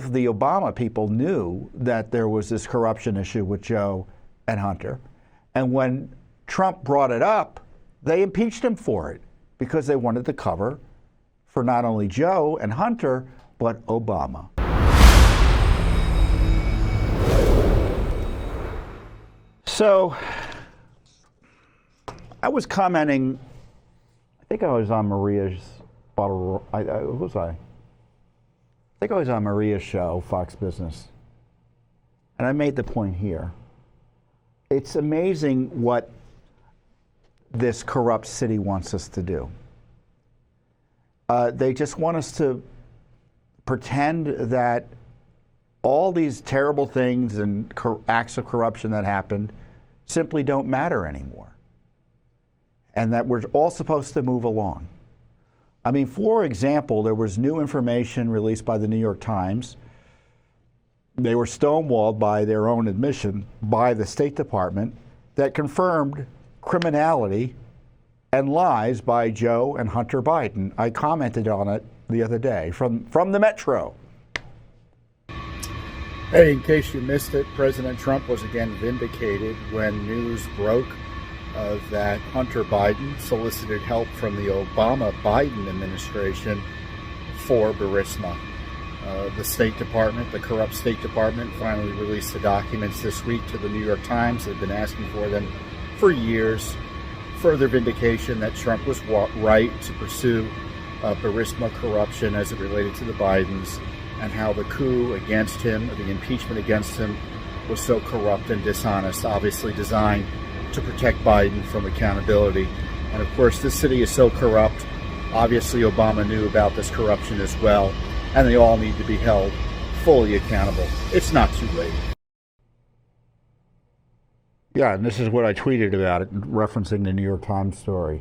of the Obama people knew that there was this corruption issue with Joe and Hunter. And when Trump brought it up, they impeached him for it because they wanted to cover for not only Joe and Hunter, but Obama. So I was commenting, I think I was on Maria's bottle, was I? I think I was on Maria's show, Fox Business, and I made the point here. It's amazing what this corrupt city wants us to do. They just want us to pretend that all these terrible things and acts of corruption that happened simply don't matter anymore, and that we're all supposed to move along. I mean, for example, there was new information released by the New York Times. They were stonewalled by their own admission by the State Department that confirmed criminality and lies by Joe and Hunter Biden. I commented on it the other day from the Metro. Hey, in case you missed it, President Trump was again vindicated when news broke that Hunter Biden solicited help from the Obama-Biden administration for Burisma. The State Department, the corrupt State Department, finally released the documents this week to the New York Times. They've been asking for them for years. Further vindication that Trump was right to pursue Burisma corruption as it related to the Bidens, and how the coup against him, the impeachment against him, was so corrupt and dishonest, obviously designed to protect Biden from accountability. And of course, this city is so corrupt. Obviously, Obama knew about this corruption as well, and they all need to be held fully accountable. It's not too late. Yeah, and this is what I tweeted about it, referencing the New York Times story.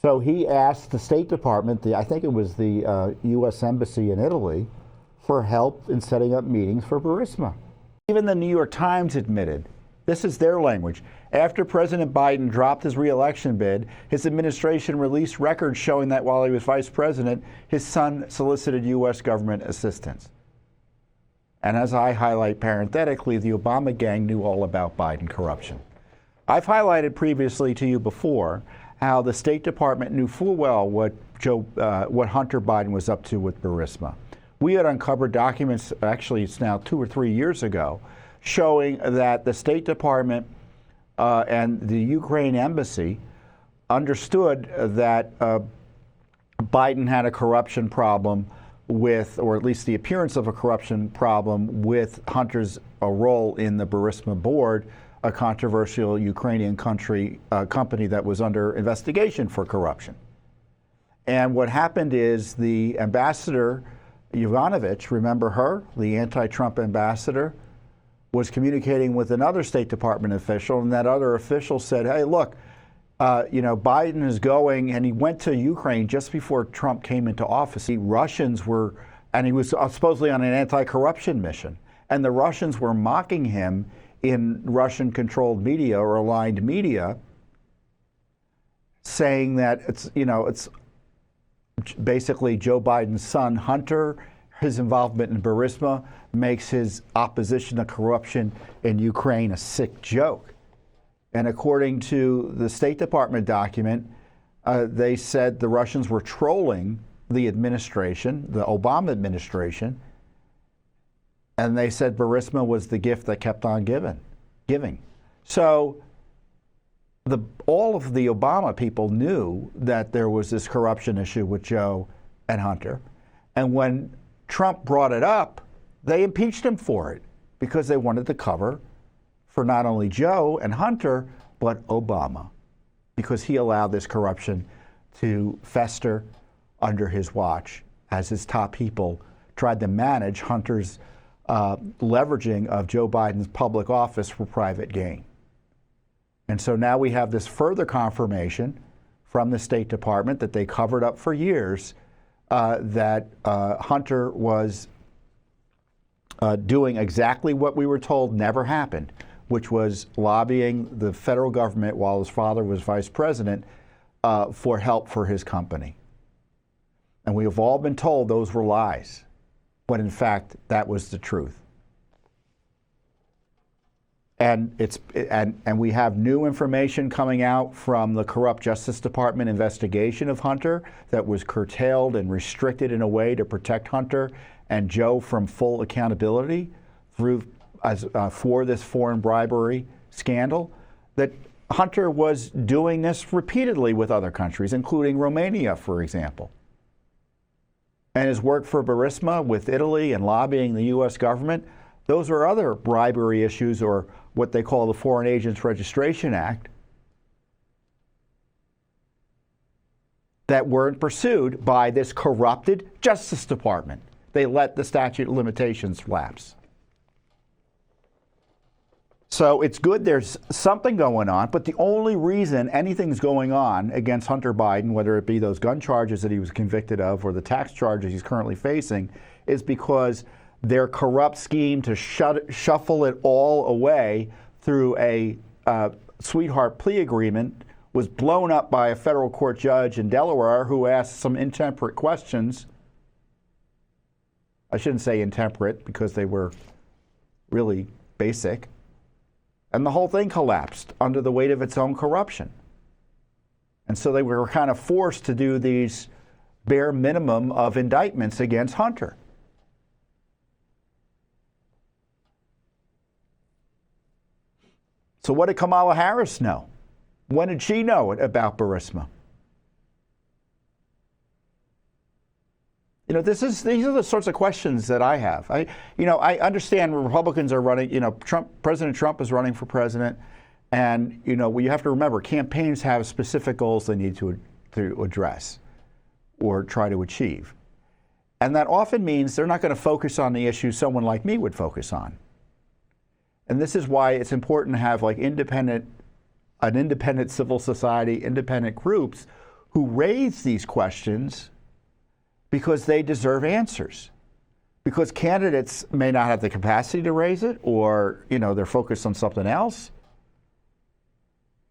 So he asked the State Department, I think it was the U.S. Embassy in Italy, for help in setting up meetings for Burisma. Even the New York Times admitted, this is their language, after President Biden dropped his re-election bid, his administration released records showing that while he was vice president, his son solicited U.S. government assistance. And as I highlight parenthetically, the Obama gang knew all about Biden corruption. I've highlighted previously to you before how the State Department knew full well what Hunter Biden was up to with Burisma. We had uncovered documents, actually it's now 2 or 3 years ago, showing that the State Department and the Ukraine embassy understood that Biden had a corruption problem with, or at least the appearance of a corruption problem with Hunter's role in the Burisma board, a controversial Ukrainian company that was under investigation for corruption. And what happened is the ambassador, Yovanovitch, remember her, the anti-Trump ambassador, was communicating with another State Department official, and that other official said, hey, look, Biden is going, and he went to Ukraine just before Trump came into office. The Russians were, and he was supposedly on an anti-corruption mission, and the Russians were mocking him in Russian-controlled media or aligned media, saying that it's basically Joe Biden's son, Hunter, his involvement in Burisma makes his opposition to corruption in Ukraine a sick joke. And according to the State Department document, they said the Russians were trolling the administration, the Obama administration, and they said Burisma was the gift that kept on giving. So all of the Obama people knew that there was this corruption issue with Joe and Hunter. And when Trump brought it up, they impeached him for it because they wanted to cover for not only Joe and Hunter, but Obama, because he allowed this corruption to fester under his watch as his top people tried to manage Hunter's leveraging of Joe Biden's public office for private gain. And so now we have this further confirmation from the State Department that they covered up for years that Hunter was doing exactly what we were told never happened, which was lobbying the federal government while his father was vice president for help for his company. And we have all been told those were lies. when in fact that was the truth. And we have new information coming out from the corrupt Justice Department investigation of Hunter that was curtailed and restricted in a way to protect Hunter and Joe from full accountability for this foreign bribery scandal. That Hunter was doing this repeatedly with other countries, including Romania, for example. And his work for Burisma with Italy and lobbying the U.S. government, those are other bribery issues, or what they call the Foreign Agents Registration Act, that weren't pursued by this corrupted Justice Department. They let the statute of limitations lapse. So it's good there's something going on, but the only reason anything's going on against Hunter Biden, whether it be those gun charges that he was convicted of or the tax charges he's currently facing, is because their corrupt scheme to shuffle it all away through a sweetheart plea agreement was blown up by a federal court judge in Delaware who asked some intemperate questions. I shouldn't say intemperate because they were really basic. And the whole thing collapsed under the weight of its own corruption. And so they were kind of forced to do these bare minimum of indictments against Hunter. So what did Kamala Harris know? When did she know about Burisma? You know, these are the sorts of questions that I have. I understand Republicans are running, President Trump is running for president. And, you have to remember, campaigns have specific goals they need to address or try to achieve. And that often means they're not going to focus on the issues someone like me would focus on. And this is why it's important to have an independent civil society, independent groups who raise these questions because they deserve answers. Because candidates may not have the capacity to raise it, or, they're focused on something else.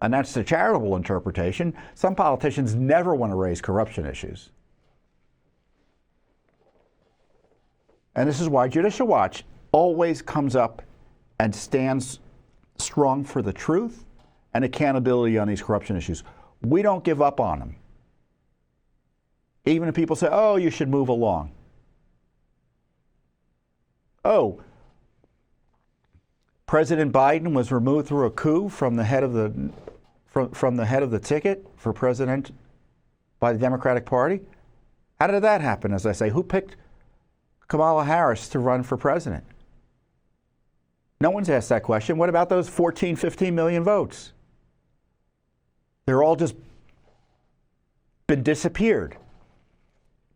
And that's the charitable interpretation. Some politicians never want to raise corruption issues. And this is why Judicial Watch always comes up and stands strong for the truth and accountability on these corruption issues. We don't give up on them. Even if people say, oh, you should move along. Oh, President Biden was removed through a coup from the head of the ticket for president by the Democratic Party. How did that happen, as I say? Who picked Kamala Harris to run for president? No one's asked that question. What about those 14, 15 million votes? They're all just been disappeared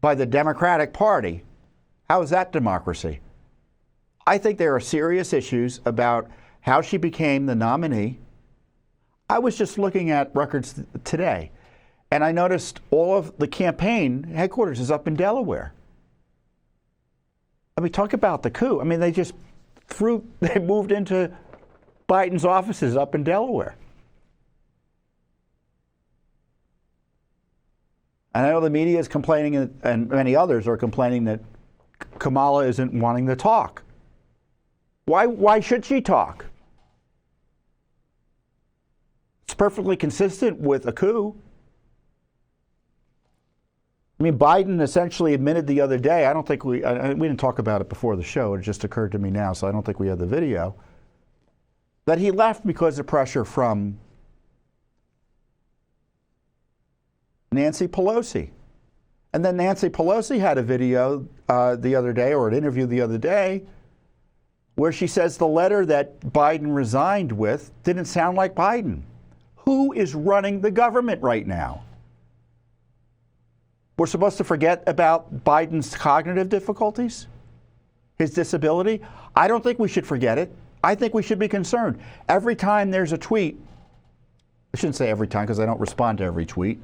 by the Democratic Party. How is that democracy? I think there are serious issues about how she became the nominee. I was just looking at records today, and I noticed all of the campaign headquarters is up in Delaware. I mean, talk about the coup. I mean, they moved into Biden's offices up in Delaware. And I know the media is complaining, and many others are complaining, that Kamala isn't wanting to talk. Why should she talk? It's perfectly consistent with a coup. I mean, Biden essentially admitted the other day, we didn't talk about it before the show, it just occurred to me now, so I don't think we had the video, that he left because of pressure from Nancy Pelosi. And then Nancy Pelosi had a video the other day, or an interview the other day, where she says the letter that Biden resigned with didn't sound like Biden. Who is running the government right now? We're supposed to forget about Biden's cognitive difficulties, his disability? I don't think we should forget it. I think we should be concerned. Every time there's a tweet, I shouldn't say every time because I don't respond to every tweet,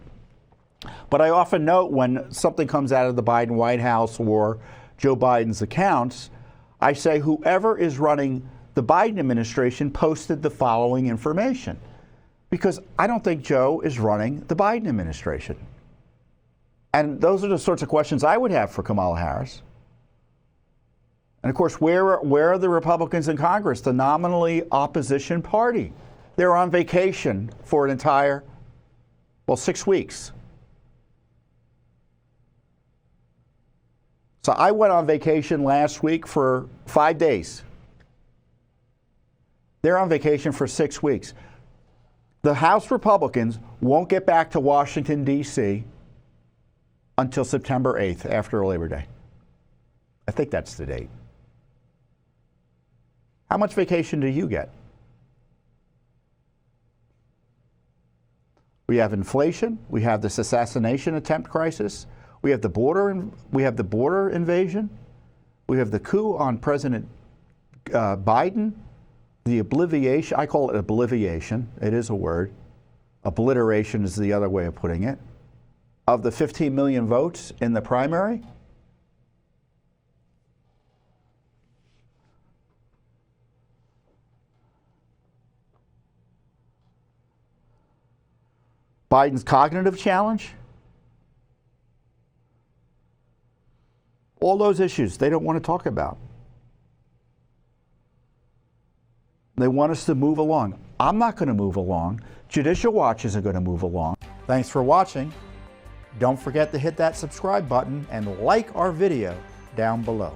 but I often note when something comes out of the Biden White House or Joe Biden's accounts, I say whoever is running the Biden administration posted the following information. Because I don't think Joe is running the Biden administration. And those are the sorts of questions I would have for Kamala Harris. And of course, where are the Republicans in Congress, the nominally opposition party? They're on vacation for an entire, 6 weeks. So I went on vacation last week for 5 days. They're on vacation for 6 weeks. The House Republicans won't get back to Washington, D.C. until September 8th, after Labor Day. I think that's the date. How much vacation do you get? We have inflation. We have this assassination attempt crisis. We have the border invasion. We have the coup on President Biden. The obliviation, I call it obliviation. It is a word. Obliteration is the other way of putting it. Of the 15 million votes in the primary. Biden's cognitive challenge. All those issues they don't want to talk about. They want us to move along. I'm not going to move along. Judicial Watch isn't going to move along. Thanks for watching. Don't forget to hit that subscribe button and like our video down below.